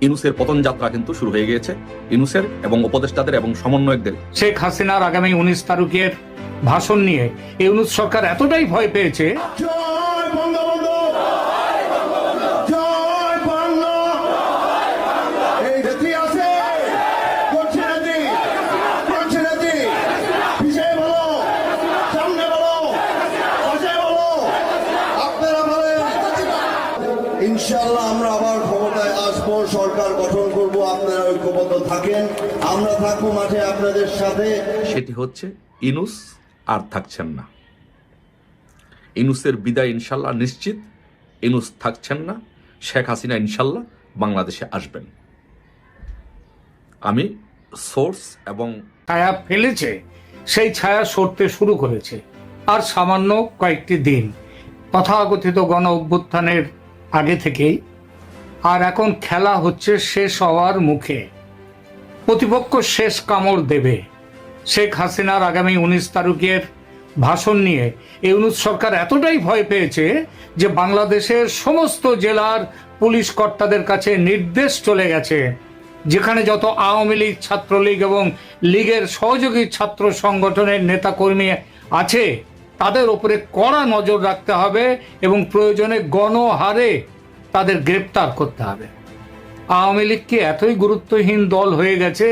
ইউনূসের পতন যাত্রা কিন্তু শুরু হয়ে গিয়েছে, ইউনূসের এবং উপদেষ্টাদের এবং সমন্বয়কদের। শেখ হাসিনার আগামী 19 তারিখের ভাষণ নিয়ে ইউনূস সরকার এতটাই ভয় পেয়েছে, ইনশাআল্লাহ আমরা আবার ক্ষমতায় আসবো, সরকার গঠন করব, আপনারা ঐক্যবদ্ধ থাকেন, আমরা থাকবো মাঠে আপনাদের সাথে। সেটি হচ্ছে ইউনূস আর থাকছেন না। ইউনূসের বিদায় ইনশাল্লাহ নিশ্চিত। ইউনূস থাকছেন না, শেখ হাসিনা ইনশাল্লাহ বাংলাদেশে আসবেন। আমি সোর্স এবং ছায়া ফেলেছে, সেই ছায়া সরতে শুরু করেছে। আর সামান্য কয়েকটি দিন, তথাকথিত গণ অভ্যুত্থানের আগে থেকেই, আর এখন খেলা হচ্ছে শেষ হওয়ার মুখে। প্রতিপক্ষ শেষ কামড় দেবে। শেখ হাসিনার আগামী 19 তারিখের ভাষণ নিয়ে ইউনূস সরকার এতটাই ভয় পেয়েছে যে বাংলাদেশের সমস্ত জেলার পুলিশ কর্তাদের কাছে নির্দেশ চলে গেছে, যেখানে যত আওয়ামী লীগ, ছাত্রলীগ এবং লীগের সহযোগী ছাত্র সংগঠনের নেতাকর্মী আছে তাদের উপরে কড়া নজর রাখতে হবে এবং প্রয়োজনে গণহারে তাদের গ্রেপ্তার করতে হবে। আওয়ামী লীগ কি এতই গুরুত্বহীন দল হয়ে গেছে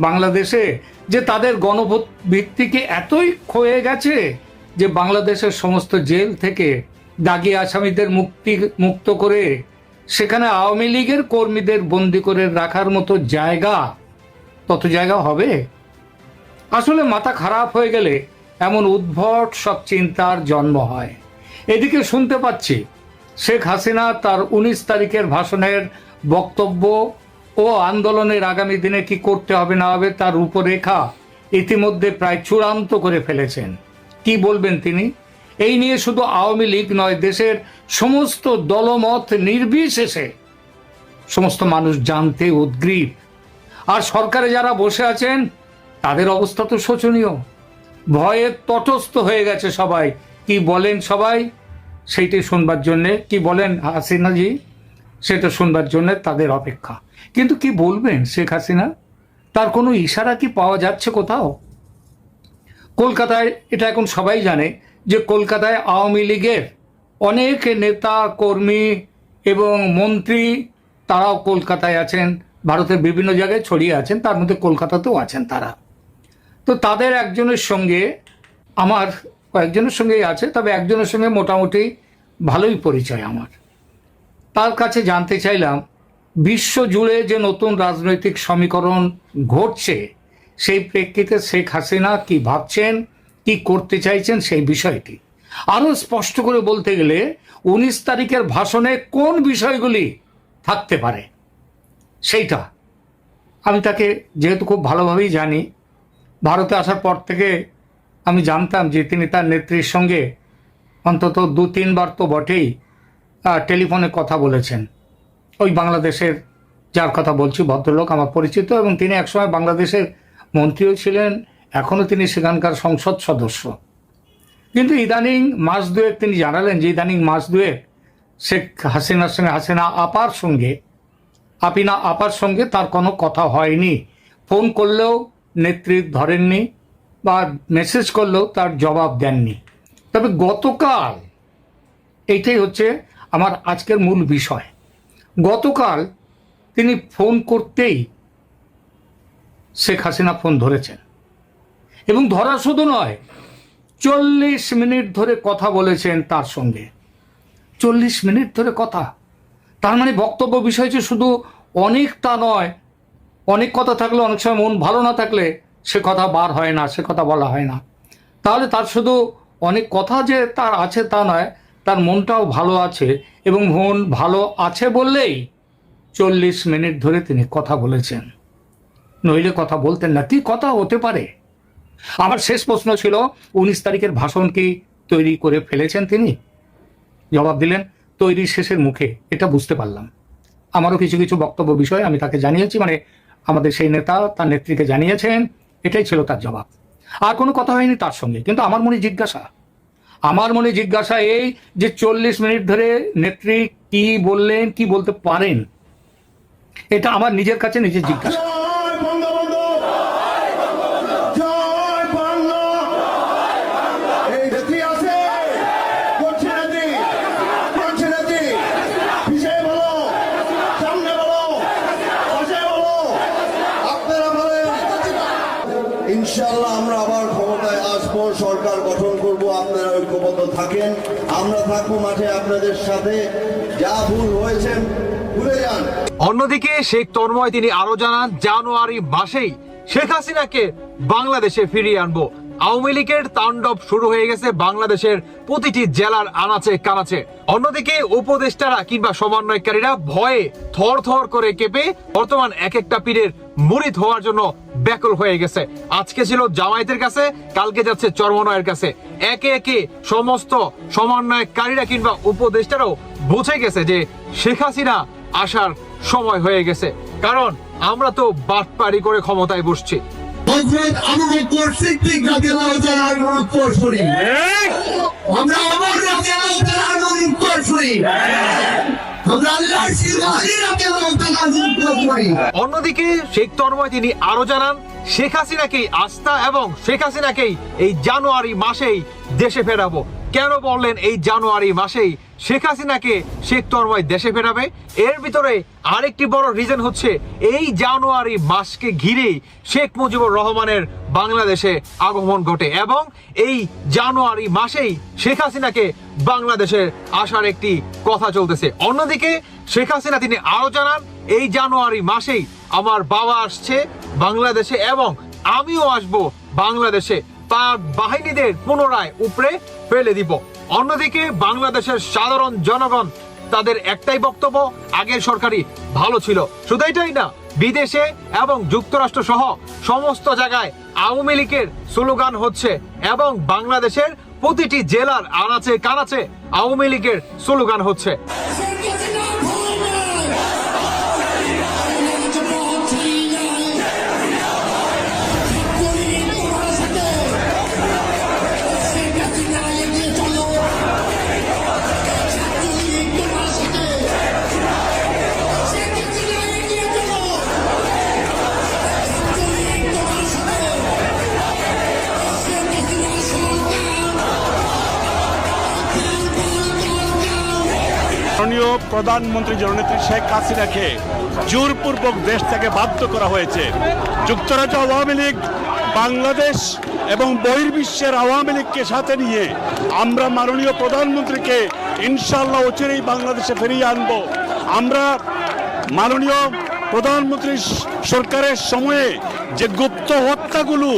বাংলাদেশে যে তাদের গণভোট ভিত্তিকে এতই ক্ষয়ে গেছে যে বাংলাদেশের সমস্ত জেল থেকে দাগী আসামিদের মুক্ত করে সেখানে আওয়ামী লীগের কর্মীদের বন্দি করে রাখার মতো জায়গা, তত জায়গা হবে? আসলে মাথা খারাপ হয়ে গেলে এমন উদ্ভট সব চিন্তার জন্ম হয়। এদিকে শুনতে পাচ্ছি শেখ হাসিনা তার 19 তারিখের ভাষণের বক্তব্য ও আন্দোলনের আগামী দিনে কি করতে হবে না হবে তার রূপরেখা ইতিমধ্যে প্রায় চূড়ান্ত করে ফেলেছেন। কি বলবেন তিনি? এই নিয়ে শুধু আওয়ামী লীগ নয়, দেশের সমস্ত দলমত নির্বিশেষে সমস্ত মানুষ জানতে উদ্গ্রীব। আর সরকারে যারা বসে আছেন তাদের অবস্থা তো শোচনীয়। ভয়ে তটস্থ হয়ে গেছে সবাই। কি বলেন সবাই সেইটি শুনবার জন্যে, কি বলেন হাসিনাজি সেটা শুনবার জন্য তাদের অপেক্ষা। কিন্তু কি বলবেন শেখ হাসিনা? তার কোনো ইশারা কি পাওয়া যাচ্ছে কোথাও? কলকাতায় এটা এখন সবাই জানে যে কলকাতায় আওয়ামী লীগের অনেক নেতা কর্মী এবং মন্ত্রী তারাও কলকাতায় আছেন, ভারতের বিভিন্ন জায়গায় ছড়িয়ে আছেন, তার মধ্যে কলকাতাতেও আছেন তারা। তো তাদের একজনের সঙ্গে আমার কয়েকজনের সঙ্গেই আছে, তবে একজনের সঙ্গে মোটামুটি ভালোই পরিচয় আমার। তার কাছে জানতে চাইলাম বিশ্ব জুড়ে যে নতুন রাজনৈতিক সমীকরণ ঘটছে সেই প্রেক্ষিতে শেখ হাসিনা কি ভাবছেন, কি করতে চাইছেন সেই বিষয়টি। আরও স্পষ্ট করে বলতে গেলে 19 তারিখের ভাষণে কোন বিষয়গুলি থাকতে পারে সেইটা আমি তাকে যেহেতু খুব ভালোভাবেই জানি, ভারতে আসার পর থেকে আমি জানতাম যে তিনি তার নেত্রীর সঙ্গে অন্তত 2-3 বার তো বটেই টেলিফোনে কথা বলেছেন। ওই বাংলাদেশের যার কথা বলছি ভদ্রলোক আমার পরিচিত, এবং তিনি একসময় বাংলাদেশের মন্ত্রীও ছিলেন, এখনও তিনি সেখানকার সংসদ সদস্য। কিন্তু ইদানিং মাস দুয়েক তিনি জানালেন যে ইদানিং মাস দুয়েক শেখ হাসিনার সঙ্গে আপিনা আপার সঙ্গে তার কোনো কথা হয়নি। ফোন করলেও নেত্রী ধরেননি বা মেসেজ করলেও তার জবাব দেননি। তবে গতকাল, এইটাই হচ্ছে আমার আজকের মূল বিষয়, গতকাল তিনি ফোন করতেই শেখ হাসিনা ফোন ধরেছেন, এবং ধরা শুধু নয় 40 মিনিট ধরে কথা বলেছেন তার সঙ্গে। 40 মিনিট ধরে কথা, তার মানে বক্তব্য বিষয় যে শুধু অনেক তা নয়। অনেক কথা থাকলে অনেক সময় মন ভালো না থাকলে সে কথা বার হয় না, সে কথা বলা হয় না। তাহলে তার শুধু অনেক কথা যে তার আছে তা নয়, তার মনটাও ভালো আছে, এবং মন ভালো আছে বললেই 40 মিনিট ধরে তিনি কথা বলেছেন, নইলে কথা বলতেন না। কি কথা হতে পারে? আমার শেষ প্রশ্ন ছিল 19 তারিখের ভাষণ কি তৈরি করে ফেলেছেন তিনি? জবাব দিলেন তৈরি শেষের মুখে। এটা বুঝতে পারলাম। আমারও কিছু কিছু বক্তব্য বিষয় আমি তাকে জানিয়েছি, মানে আমাদের সেই নেতা তার নেত্রীকে জানিয়েছেন, এটাই ছিল তার জবাব। আর কোনো কথা হয়নি তার সঙ্গে। কিন্তু আমার মনে জিজ্ঞাসা, আমার মনে জিজ্ঞাসা এই যে 40 মিনিট ধরে নেত্রী কি বললেন, কি বলতে পারেন, এটা আমার নিজের কাছে নিজের জিজ্ঞাসা। জয় বঙ্গবন্ধু, জয় বাংলা। এই নেত্রী আছে, করছে নেত্রী, করছে নেত্রী। পিছিয়ে বলো, সামনে বলো, পাশে বলো, আপনারা বলেন। ইনশাআল্লাহ আমরা আবার ক্ষমতায় আসবো, সরকার গঠন করব, আপনারা ঐক্যবদ্ধ থাকেন, আমরা থাকবো মাঠে আপনাদের সাথে। যা ভুল হয়েছে ভুলে যান। অন্যদিকে শেখ তন্ময় তিনি আরো জানান, জানুয়ারি মাসেই শেখ হাসিনাকে বাংলাদেশে ফিরিয়ে আনবো। আওয়ামী লীগের তাণ্ডব শুরু হয়ে গেছে বাংলাদেশের প্রতিটি জেলার আনাচে কানাচে। অন্যদিকে উপদেষ্টারা কিংবা সমন্বয়কারীরা ভয়ে থর থর করে কেঁপে বর্তমান এক একটা পীরের মুরিদ হওয়ার জন্য ব্যাকুল হয়ে গেছে। আজকে ছিল জামায়াতের কাছে, কালকে যাচ্ছে চরমনায়ের কাছে। একে একে সমস্ত সমন্বয়কারীরা কিংবা উপদেষ্টারাও বুঝে গেছে যে শেখ হাসিনা আসার সময় হয়ে গেছে, কারণ আমরা তো বাটপারি করে ক্ষমতায় বসছি। হযরত আবু বকর সিদ্দিক রাদিয়াল্লাহু তাআলার উত্তরসূরি, আমরা ওমর রাদিয়াল্লাহু তাআলার উত্তরসূরি, আমরা আল্লাহর সিরাজি রাদিয়াল্লাহু তাআলার উত্তরসূরি। অন্যদিকে শেখ তন্ময় তিনি আরো জানান, শেখ হাসিনাকেই আস্থা এবং শেখ হাসিনাকেই এই জানুয়ারি মাসেই দেশে ফেরাবো। কেন বললেন এই জানুয়ারি মাসেই শেখ হাসিনাকে শেখ তন্ময় দেশে ফেরাবে? এর ভিতরে আরেকটি বড় রিজন হচ্ছে এই জানুয়ারি মাসকে ঘিরেই শেখ মুজিবুর রহমানের বাংলাদেশে আগমন ঘটে এবং এই জানুয়ারি মাসেই শেখ হাসিনাকে বাংলাদেশে আসার একটি কথা চলতেছে। অন্যদিকে শেখ হাসিনা তিনি আরো জানান, এই জানুয়ারি মাসেই আমার বাবা আসছে বাংলাদেশে এবং আমিও আসব বাংলাদেশে, পাক বাহিনীদের পুনরায় উপরে ফেলে দিব। অন্যদিকে বাংলাদেশের সাধারণ জনগণ তাদের একটাই বক্তব্য, আগের সরকারই ভালো ছিল। শুধু এটাই না, বিদেশে এবং যুক্তরাষ্ট্র সহ সমস্ত জায়গায় আওয়ামী লীগের স্লোগান হচ্ছে এবং বাংলাদেশের প্রতিটি জেলার আনাচে কানাচে আওয়ামী লীগের স্লোগান হচ্ছে। মাননীয় প্রধানমন্ত্রী জননেত্রী শেখ হাসিনাকে জোরপূর্বক দেশ থেকে বাধ্য করা হয়েছে। যুক্তরাজ্য আওয়ামী লীগ, বাংলাদেশ এবং বহির্বিশ্বের আওয়ামী লীগকে সাথে নিয়ে আমরা মাননীয় প্রধানমন্ত্রীকে ইনশাআল্লাহ অচিরেই বাংলাদেশে ফিরিয়ে আনব। আমরা মাননীয় প্রধানমন্ত্রী সরকারের সময়ে যে গুপ্ত হত্যাগুলো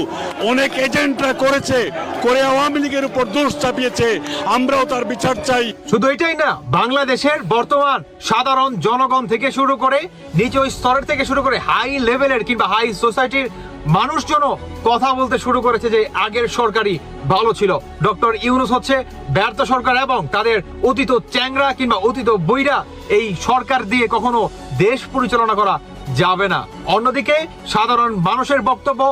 অনেক এজেন্টরা করেছে, করে আওয়ামী লীগের উপর দোষ চাপিয়েছে, আমরাও তার বিচার চাই। শুধু এটাই না, বাংলাদেশের বর্তমান সাধারণ জনগণ থেকে শুরু করে নিচু স্তরের থেকে শুরু করে হাই লেভেলের কিংবা হাই সোসাইটির মানুষজনও কথা বলতে শুরু করেছে যে আগের সরকারই ভালো ছিল। ডক্টর ইউনূস হচ্ছে ব্যর্থ সরকার এবং তাদের অতীত চ্যাংরা কিংবা অতীত বইরা এই সরকার দিয়ে কখনো দেশ পরিচালনা করা যাবে না। অন্যদিকে সাধারণ মানুষের বক্তব্য,